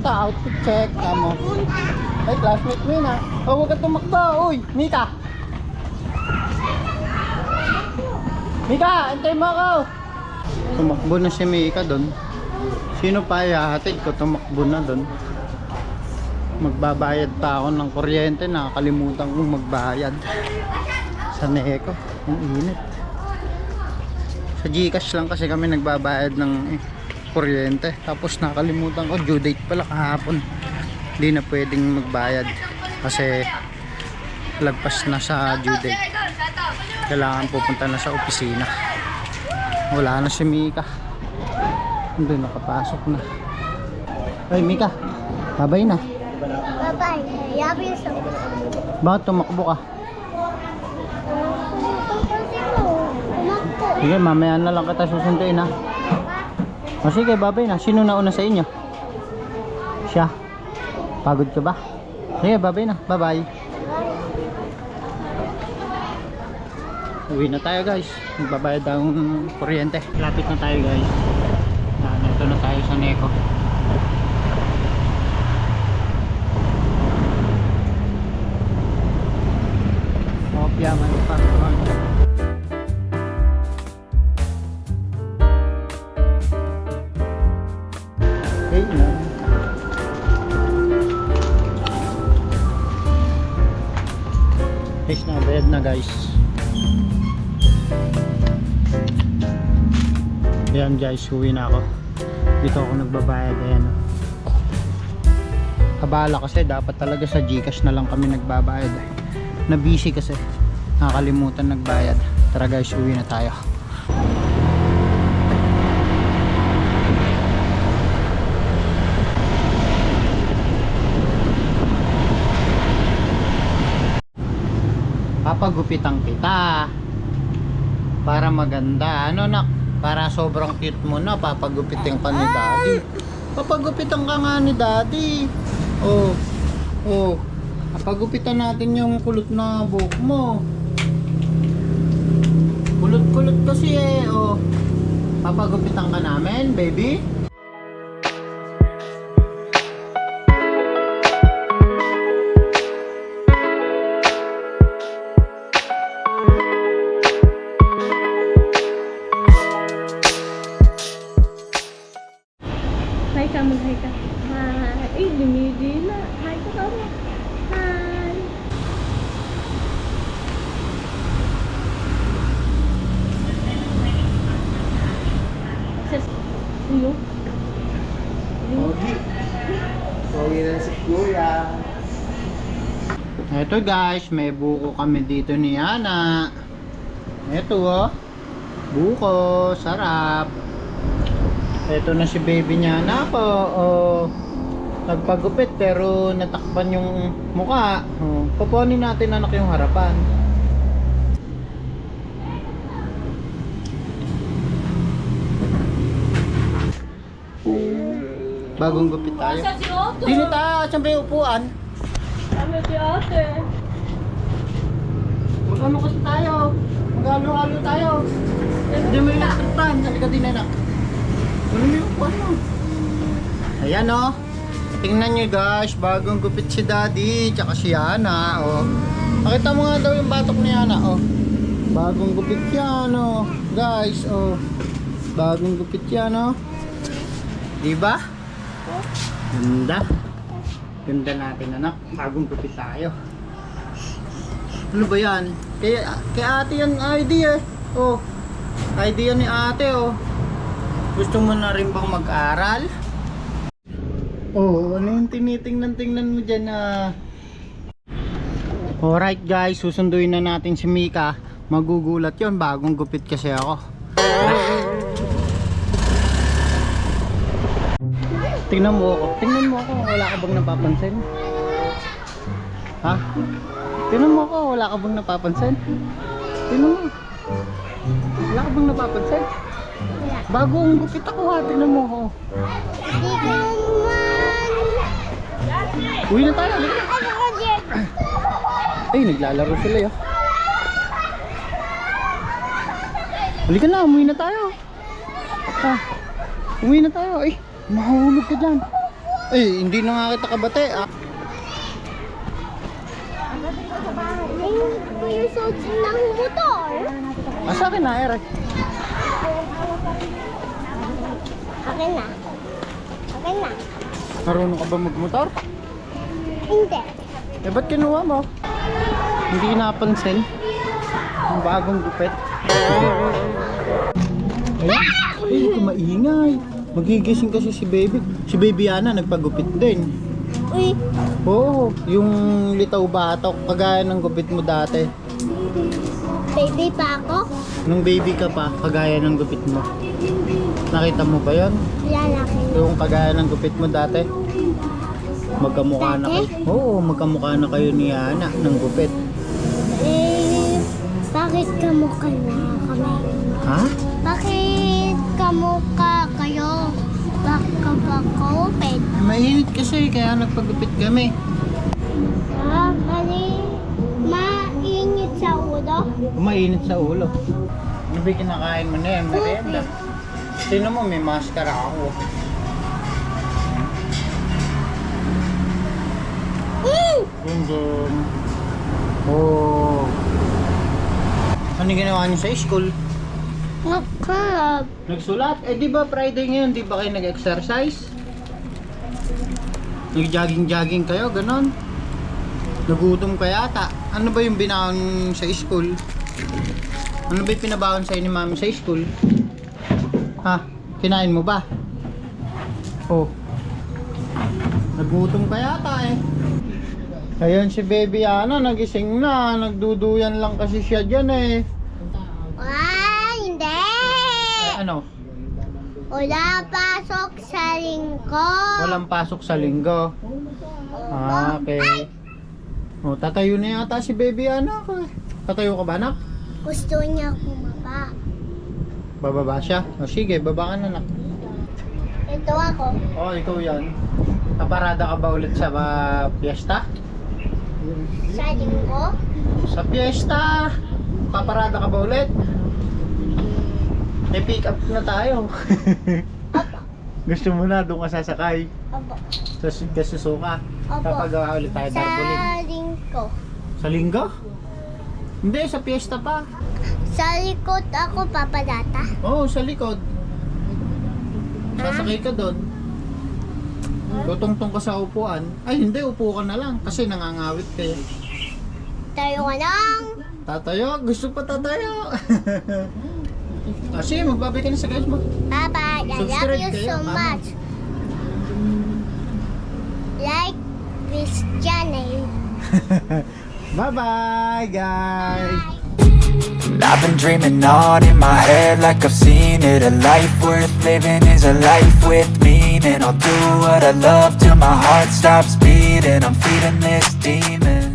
pupunta? Outfit check. Tama. Ay, classmate mo yun ha. Oh, huwag ka tumakbo. Uy, Mika. Mika, antay mo ako. Tumakbo na si Mika doon. Sino pa ihahatid ko? Tumakbo na doon. Magbabayad pa ako ng kuryente. Nakakalimutan kong magbayad sa Neco. Ang init. Sa Gcash lang kasi kami nagbabayad ng kuryente. Tapos nakalimutan ko, due date pala kahapon. Hindi na pwedeng magbayad kasi lagpas na sa due date. Kailangan pupunta na sa opisina. Wala na si Mika. Doon nakapasok na. Ay Mika, babay na. Babay, yabi sa. Bakit tumakbo ka? Sige, mamaya na lang kita susunduin ha. O sige, babay na. Sino nauna sa inyo? Siya. Pagod ka ba? Sige, babay na. Bye bye. Uwi na tayo guys. Magbabayad ang kuryente. Lapit na tayo guys. Ito na tayo sa Neco. Kopya man pa. Okay na. Guys, nabayad na guys. Ayan guys, uwi na ako. Dito ako nagbabayad. Ayan. Kabala kasi dapat talaga sa Gcash na lang kami nagbabayad. Na busy kasi. Nakakalimutan nagbayad. Tara guys, uwi na tayo. Papagupitan kita para maganda. Ano nak? Para sobrang cute mo na, papagupitin ka ni daddy. Papagupitan ka nga ni daddy. Oh, oh. Papagupitan natin yung kulot na buhok mo. Kulot-kulot kasi eh. Oh. Papagupitan ka namin, baby. Hi ka, mag-hi ka. Hi. Ay, lumidi na. Hi ka kamo. Hi. Uyo. Pogi. Pogi na si Kuya. Eto guys, may buko kami dito ni Ana. Eto oh. Buko, sarap. Eto na si baby niya na po. Oh, nagpagupit pero natakpan yung mukha. Oh, pupunin natin anak yung harapan. Bagong gupit tayo. Dito tayo, saan ba yung upuan? Kami si ate. Mag-ano kasi tayo? Mag-halo-halo tayo. Hindi mo yung nakakritan. Halika din anak. Ano yung upuan mo? Ayan o. Tingnan nyo guys, bagong gupit si daddy. Tsaka si Ana. Oh. Pakita mo nga daw yung batok ni Ana. Oh. Bagong gupit yan oh. Guys oh. Bagong gupit yan oh. Diba? Ganda. Ganda natin anak. Bagong gupit tayo. Ano ba yan? Kay ate yan idea eh. Oh. Idea ni ate oh. Gusto mo na rin bang mag-aral? Oh, ano yung tinitingnan-tingnan mo dyan na? Alright guys, susunduin na natin si Mika. Magugulat yon, bagong gupit kasi ako. Tingnan mo ako. Tingnan mo ako. Wala ka bang napapansin? Ha? Tingnan mo ako. Wala ka bang napapansin? Tingnan mo. Wala ka bang napapansin? Bagong gupit ako ha. Tingnan mo ako. Di ko naman. Uwi na tayo. Ay, naglalaro sila yun. Halika na. Umuwi na tayo. Ha? Umuwi na tayo. Ay, mahulog ka dyan. Eh, hindi na nga kita kabate. Ah. Kuya Soji ng motor. Asa akin na, Eric? Akin na. Akin na. Marunong ka ba magmotor? Hindi. Eh, ba't kinuha mo? Hindi napansin. Ang bagong gupit. Ay, kumaingay. Magigising kasi si baby. Si baby Ana nagpagupit din. Uy, Oo, yung litaw batok, kagaya ng gupit mo dati. baby pa ako? Nung baby ka pa, kagaya ng gupit mo. Nakita mo ba yun? Lalaki. Yung kagaya ng gupit mo dati. Magkamukha na kayo. Oo, magkamukha na kayo ni Ana ng gupit. Eh, bakit kamukha na kami? Ha? Bakit kamukha kayo? Baka ba COVID? Mainit kasi, kaya nagpagupit kami. Ah, mali. Mainit sa ulo? Mainit sa ulo. Ano ba yung kinakain mo na yan? Merienda. Sino mo, may maskara ako. Dun. Oh. Ano yung ginawa niyo sa school? Nakab. Nagsulat? Eh di ba Friday ngayon, di ba kayo nag-exercise? Nag-jogging-jogging kayo, ganon? Nagutom ka yata. Ano ba yung binaon sa school? Ano ba yung pinabaon sa'yo ni mami sa school? Ha? Kinain mo ba? Oh. Nagutom ka yata eh. Ayun si baby Ana, nagising na. Nagduduyan lang kasi siya dyan eh. Hindi. Ay, ano? Wala pasok sa linggo. Walang pasok sa linggo. Ah, okay. Oh, tatayo na yata si baby Ana. Tatayo ka ba, anak? Gusto niya kumaba. Bababa siya? O sige, baba ka na, anak. Ito ako. Oh, ikaw yan. Kaparada ka ba ulit sa piyesta? Sa linggo. Sa piyesta! Paparada ka ba ulit? May pick up na tayo. Opo. Gusto mo na doon ka sasakay? Opo. Sa susuka? Opo. Papagawa ulit tayo darbuling. Sa linggo. Sa linggo? Hindi, sa piyesta pa. Sa likod ako papadata. Oo, sa likod. Sasakay ka doon. Tutungtong ka sa upuan. Ay, hindi, upo ka na lang. Kasi nangangawit ka eh. Tayo ka lang. Tatayo? Gusto pa tatayo? Ah, sige, magbabay ka na sa guys mo. Bye-bye. I love Subscribe you kayo, so mama. much. Like this channel. Bye-bye, guys! I've been dreaming on in my head like I've seen it. A life worth living is a life with meaning. I'll do what I love till my heart stops beating. I'm feeding this demon.